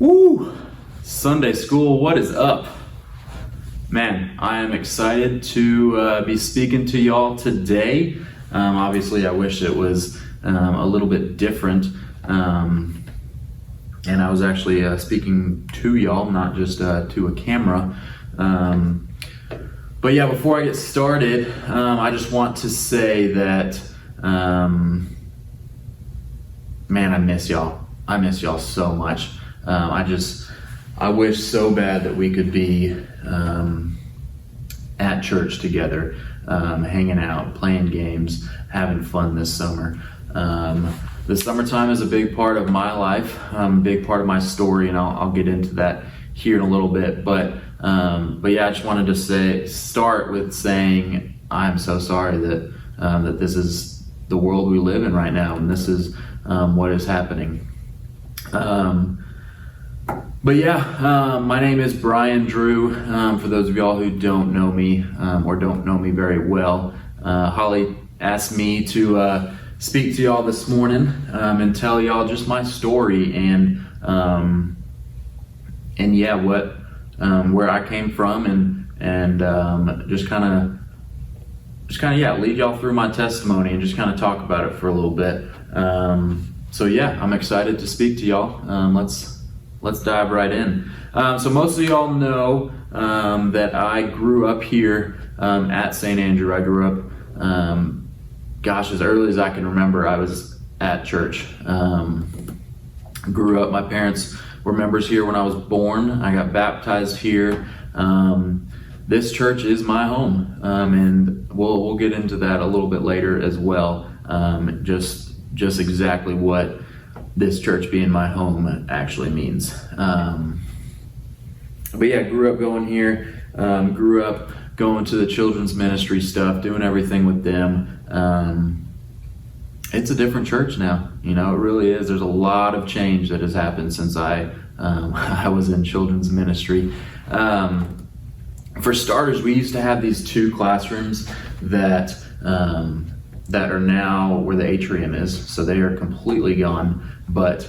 Woo! Sunday school, what is up? Man, I am excited to be speaking to y'all today. Obviously, I wish it was a little bit different. And I was actually speaking to y'all, not just to a camera. But yeah, before I get started, I just want to say that, man, I miss y'all. I miss y'all so much. I wish so bad that we could be at church together, hanging out, playing games, having fun this summer. The summertime is a big part of my life, a big part of my story, and I'll get into that here in a little bit. But yeah, I just wanted to start with saying I'm so sorry that that this is the world we live in right now, and this is what is happening. But yeah, my name is Brian Drew. For those of y'all who don't know me or don't know me very well, Holly asked me to speak to y'all this morning and tell y'all just my story and yeah, where I came from and just kind of yeah, lead y'all through my testimony and just kind of talk about it for a little bit. So yeah, I'm excited to speak to y'all. Let's dive right in. So most of y'all know that I grew up here at St. Andrew. I grew up, as early as I can remember, I was at church. Grew up, my parents were members here when I was born. I got baptized here. This church is my home, and we'll get into that a little bit later as well. Just exactly what this church being my home actually means. But yeah, grew up going here, grew up going to the children's ministry stuff, doing everything with them. It's a different church now, it really is. There's a lot of change that has happened since I was in children's ministry. For starters, we used to have these two classrooms that are now where the atrium is, so they are completely gone. But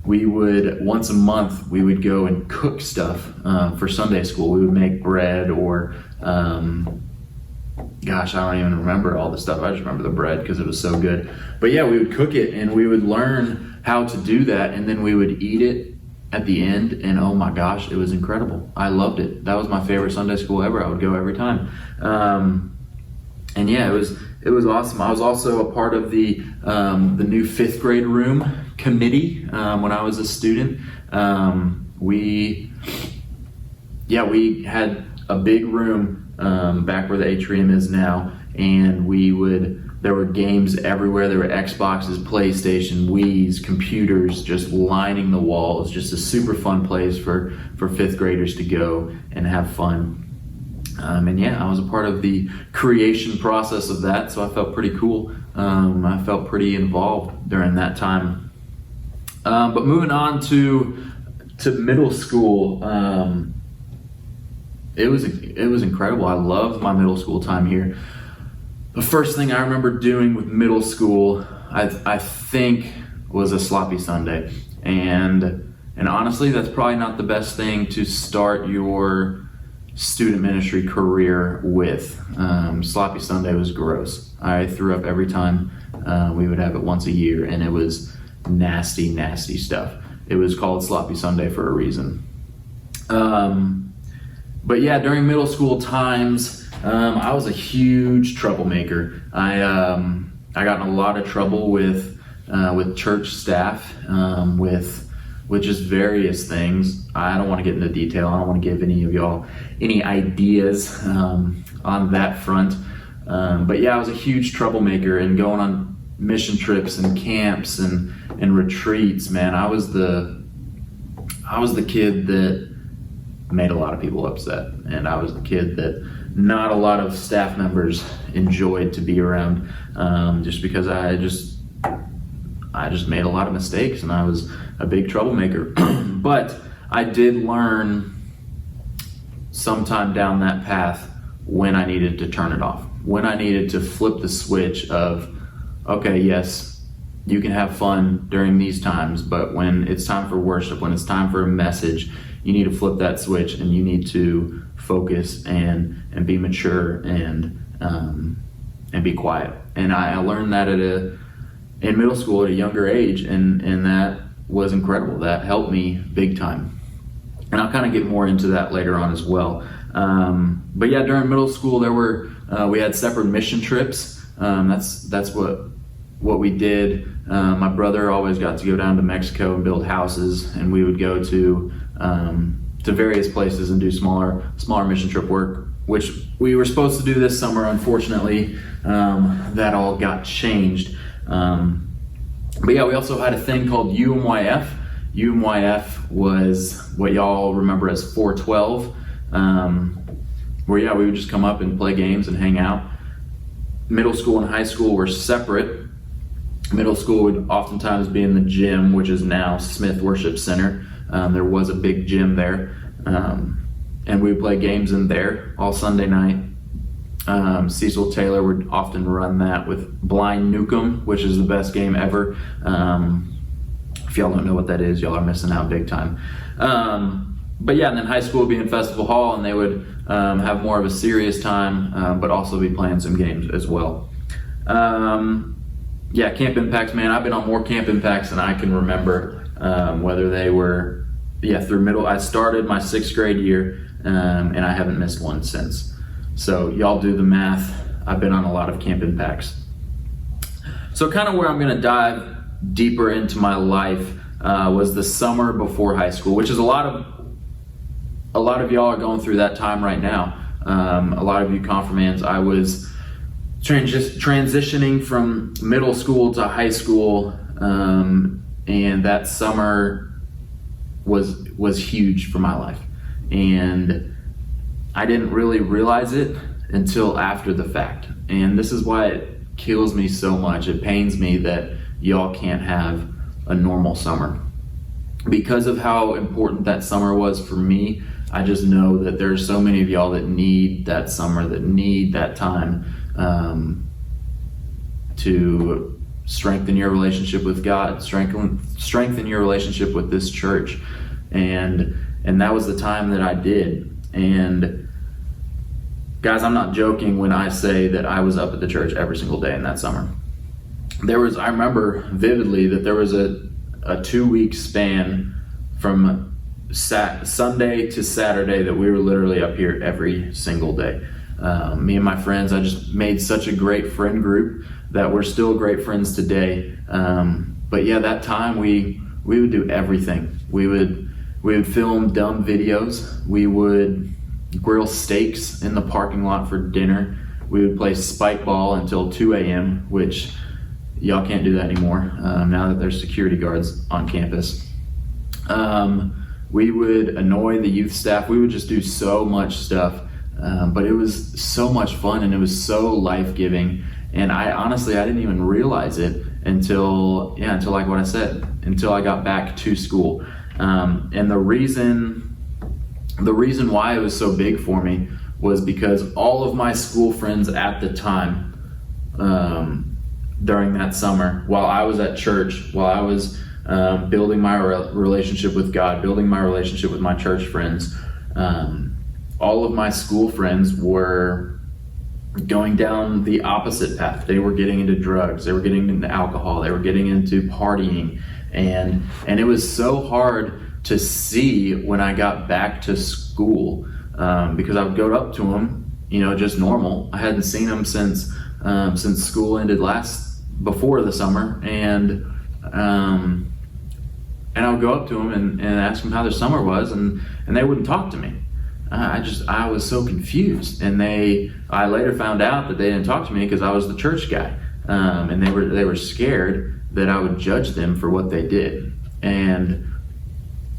we would, once a month, we would go and cook stuff for Sunday school. We would make bread or, I don't even remember all the stuff. I just remember the bread because it was so good. But yeah, we would cook it and we would learn how to do that, and then we would eat it at the end, and oh my gosh, it was incredible. I loved it. That was my favorite Sunday school ever. I would go every time. And yeah, it was awesome. I was also a part of the new fifth grade room committee when I was a student. We had a big room back where the atrium is now, and there were games everywhere. There were Xboxes, PlayStation, Wii's, computers just lining the walls. Just a super fun place for fifth graders to go and have fun. And yeah, I was a part of the creation process of that, so I felt pretty cool. I felt pretty involved during that time. But moving on to middle school, it was incredible. I loved my middle school time here. The first thing I remember doing with middle school, I think, was a sloppy Sunday, and honestly, that's probably not the best thing to start your student ministry career with. Sloppy Sunday was gross. I threw up every time. We would have it once a year, and it was nasty stuff. It was called Sloppy Sunday for a reason. But yeah, during middle school times, I was a huge troublemaker. I got in a lot of trouble with church staff, with just various things. I don't want to get into detail. I don't want to give any of y'all any ideas on that front. But yeah, I was a huge troublemaker, and going on mission trips and camps and retreats, man, I was the kid that made a lot of people upset, and I was the kid that not a lot of staff members enjoyed to be around, just because I just made a lot of mistakes, and I was a big troublemaker. But I did learn sometime down that path when I needed to turn it off, when I needed to flip the switch of, okay, yes, you can have fun during these times, but when it's time for worship, when it's time for a message, you need to flip that switch and you need to focus and be mature and be quiet. And I learned that in middle school at a younger age, and that was incredible. That helped me big time. And I'll kind of get more into that later on as well. But yeah, during middle school, we had separate mission trips. That's what we did. My brother always got to go down to Mexico and build houses, and we would go to various places and do smaller mission trip work, which we were supposed to do this summer. Unfortunately, that all got changed. But yeah, we also had a thing called UMYF. UMYF was what y'all remember as 412, where we would just come up and play games and hang out. Middle school and high school were separate. Middle school would oftentimes be in the gym, which is now Smith Worship Center. There was a big gym there, and we would play games in there all Sunday night. Cecil Taylor would often run that with Blind Nukem, which is the best game ever. If y'all don't know what that is, y'all are missing out big time. But yeah, and then high school would be in Festival Hall, and they would have more of a serious time, but also be playing some games as well. Yeah, Camp Impacts, man, I've been on more Camp Impacts than I can remember, whether they were, through middle. I started my 6th grade year, and I haven't missed one since. So y'all do the math. I've been on a lot of Camp Impacts. So kind of where I'm going to dive deeper into my life was the summer before high school, which is a lot of y'all are going through that time right now. A lot of you confirmands. I was transitioning from middle school to high school, and that summer was huge for my life, and I didn't really realize it until after the fact. And this is why it kills me so much. It pains me that y'all can't have a normal summer. Because of how important that summer was for me, I just know that there's so many of y'all that need that summer, that need that time to strengthen your relationship with God, strengthen your relationship with this church. And that was the time that I did. And guys, I'm not joking when I say that I was up at the church every single day in that summer. I remember vividly that there was a 2-week span from Sunday to Saturday that we were literally up here every single day. Me and my friends, I just made such a great friend group that we're still great friends today. But yeah, that time we would do everything. We would film dumb videos. We would grill steaks in the parking lot for dinner. We would play spike ball until 2 a.m., which y'all can't do that anymore now that there's security guards on campus. We would annoy the youth staff. We would just do so much stuff, but it was so much fun and it was so life-giving. And I didn't even realize it until like what I said, until I got back to school. And the reason why it was so big for me was because all of my school friends at the time, during that summer, while I was at church, while I was building my relationship with God, building my relationship with my church friends, all of my school friends were going down the opposite path. They were getting into drugs, they were getting into alcohol, they were getting into partying, and it was so hard to see when I got back to school, because I would go up to them, just normal. I hadn't seen them since school ended before the summer, and I would go up to them and ask them how their summer was, and they wouldn't talk to me. I was so confused, and I later found out that they didn't talk to me because I was the church guy, and they were scared that I would judge them for what they did, and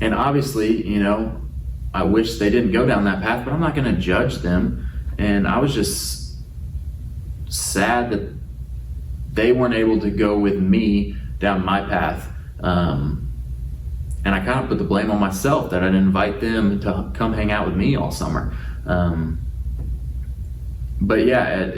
obviously, I wish they didn't go down that path, but I'm not going to judge them. And I was just sad that they weren't able to go with me down my path. And I kind of put the blame on myself that I didn't invite them to come hang out with me all summer. But yeah,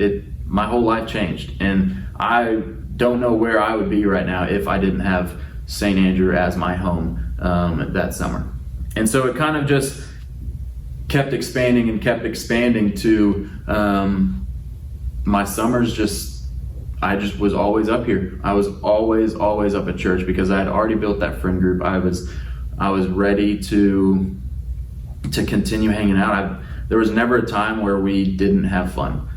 my whole life changed, and I don't know where I would be right now if I didn't have St. Andrew as my home that summer. And so it kind of just kept expanding to my summers. I just was always up here. I was always up at church because I had already built that friend group. I was ready to continue hanging out. There was never a time where we didn't have fun.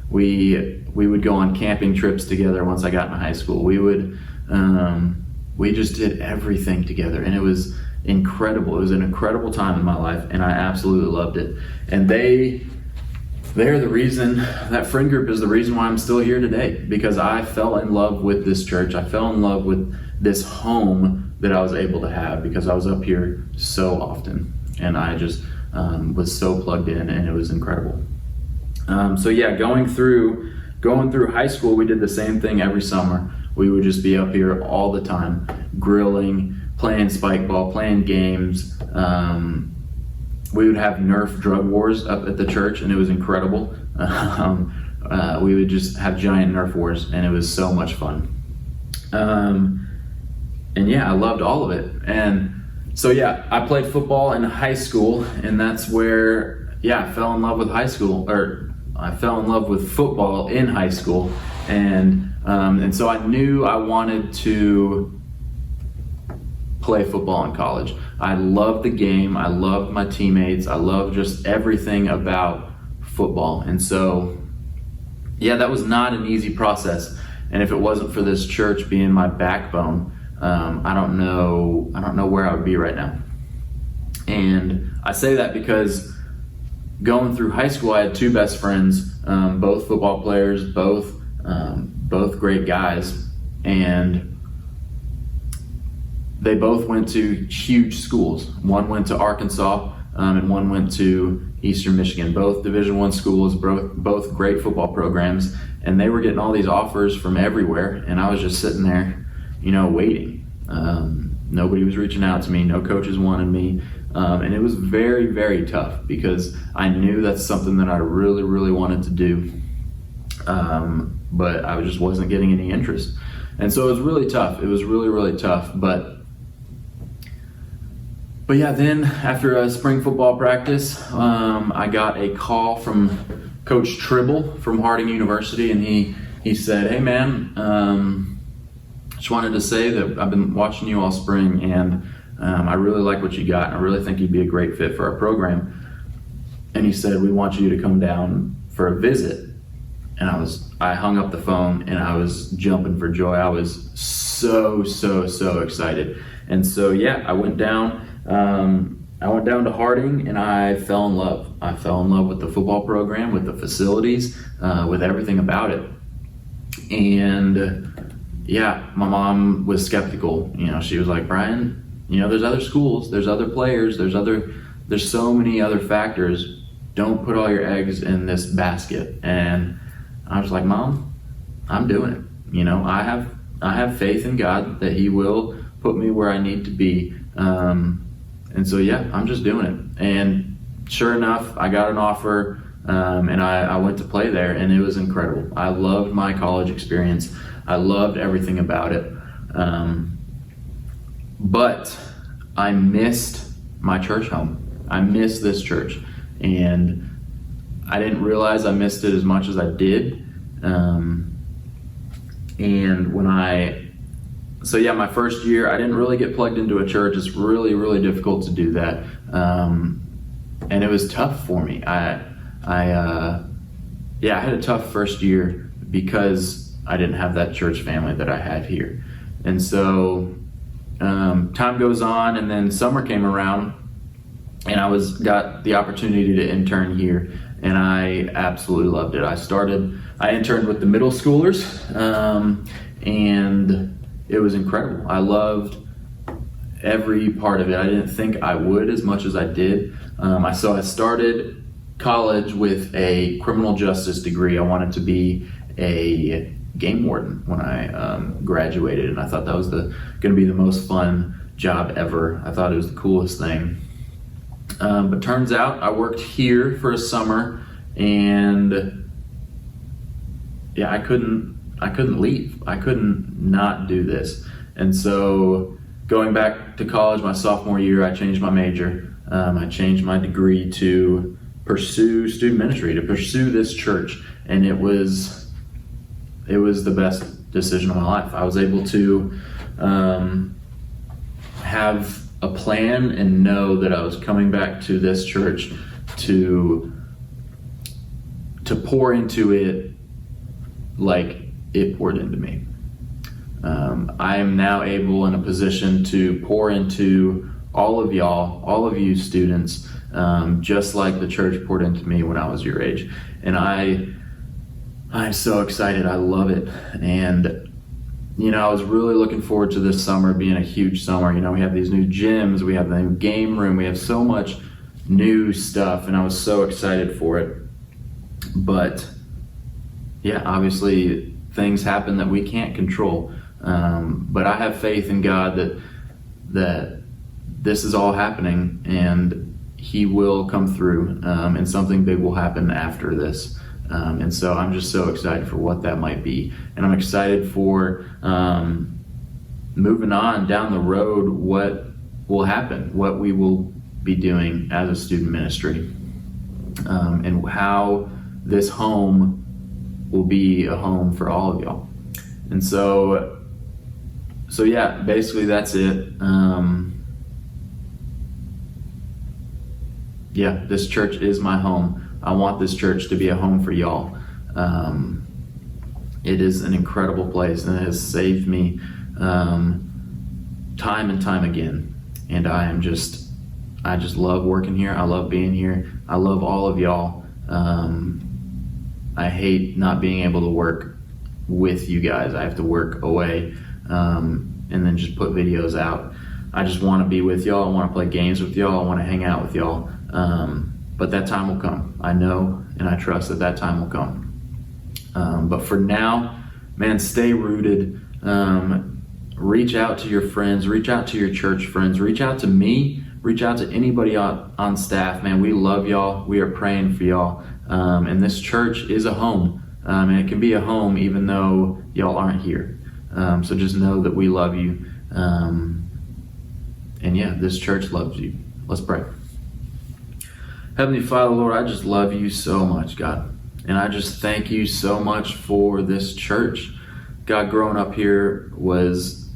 We would go on camping trips together once I got into high school. We just did everything together, and it was incredible. It was an incredible time in my life, and I absolutely loved it. And they're the reason, that friend group is the reason why I'm still here today, because I fell in love with this church. I fell in love with this home that I was able to have because I was up here so often, and I just was so plugged in, and it was incredible. So yeah, going through high school, we did the same thing every summer. We would just be up here all the time, grilling, playing spike ball, playing games. We would have Nerf drug wars up at the church, and it was incredible. We would just have giant Nerf wars, and it was so much fun. And yeah, I loved all of it. And so yeah, I played football in high school, and that's where, yeah, I fell in love with football in high school. And so I knew I wanted to play football in college. I loved the game. I loved my teammates. I loved just everything about football. And so, yeah, that was not an easy process. And if it wasn't for this church being my backbone, I don't know where I would be right now. And I say that because going through high school, I had two best friends, both football players, both great guys, and they both went to huge schools. One went to Arkansas, and one went to Eastern Michigan. Both Division I schools, both great football programs, and they were getting all these offers from everywhere, and I was just sitting there, waiting. Nobody was reaching out to me. No coaches wanted me. And it was very, very tough because I knew that's something that I really, really wanted to do. But I just wasn't getting any interest. And so it was really tough. It was really, really tough. But yeah, then after a spring football practice, I got a call from Coach Tribble from Harding University, and he said, "Hey man, just wanted to say that I've been watching you all spring, and I really like what you got, and I really think you'd be a great fit for our program." And he said, "We want you to come down for a visit." And I hung up the phone, and I was jumping for joy. I was so excited. And so yeah, I went down to Harding, and I fell in love. I fell in love with the football program, with the facilities, with everything about it. And yeah, my mom was skeptical. She was like, "Brian, there's other schools, there's other players, there's so many other factors. Don't put all your eggs in this basket." And I was like, "Mom, I'm doing it. I have faith in God that He will put me where I need to be." And so yeah, I'm just doing it. And sure enough, I got an offer, and I went to play there, and it was incredible. I loved my college experience. I loved everything about it. But I missed my church home. I missed this church, and I didn't realize I missed it as much as I did. So yeah, my first year, I didn't really get plugged into a church. It's really, really difficult to do that. And it was tough for me. I had a tough first year because I didn't have that church family that I had here. And so time goes on, and then summer came around, and I got the opportunity to intern here, and I absolutely loved it. I interned with the middle schoolers, and it was incredible. I loved every part of it. I didn't think I would as much as I did. I started college with a criminal justice degree. I wanted to be a game warden when I graduated, and I thought that was going to be the most fun job ever. I thought it was the coolest thing. But turns out I worked here for a summer, and yeah, I couldn't couldn't leave. I couldn't not do this. And so going back to college, my sophomore year, I changed my major. I changed my degree to pursue student ministry, to pursue this church. And it was the best decision of my life. I was able to have a plan and know that I was coming back to this church to pour into it like it poured into me. I am now able in a position to pour into all of y'all, all of you students, just like the church poured into me when I was your age. And I'm so excited. I love it. And I was really looking forward to this summer being a huge summer. We have these new gyms, we have the new game room, we have so much new stuff, and I was so excited for it. But yeah, obviously things happen that we can't control. But I have faith in God that this is all happening and He will come through, and something big will happen after this. And so I'm just so excited for what that might be. And I'm excited for moving on down the road, what will happen, what we will be doing as a student ministry, and how this home will be a home for all of y'all. And so yeah, basically that's it. Yeah, this church is my home. I want this church to be a home for y'all. It is an incredible place, and it has saved me time and time again. And I just love working here. I love being here. I love all of y'all. I hate not being able to work with you guys. I have to work away and then just put videos out. I just want to be with y'all. I want to play games with y'all. I want to hang out with y'all. But that time will come. I know and I trust that time will come. But for now, man, stay rooted. Reach out to your friends. Reach out to your church friends. Reach out to me. Reach out to anybody on staff. Man, we love y'all. We are praying for y'all. And this church is a home. And it can be a home even though y'all aren't here. So just know that we love you. And yeah, this church loves you. Let's pray. Heavenly Father, Lord, I just love you so much, God. And I just thank you so much for this church. God, growing up here was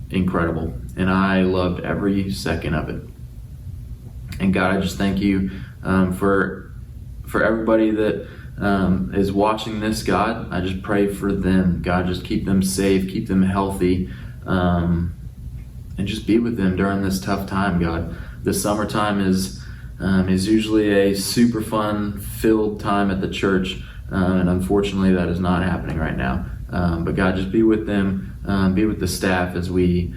incredible. And I loved every second of it. And God, I just thank you for everybody that is watching this, God. I just pray for them. God, just keep them safe, keep them healthy, and just be with them during this tough time, God. The summertime is usually a super fun filled time at the church, and unfortunately that is not happening right now. But God, just be with them, be with the staff as we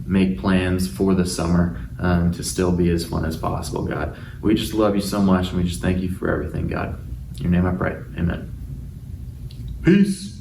make plans for the summer to still be as fun as possible, God. We just love you so much, and we just thank you for everything, God. In your name I pray, amen. Peace.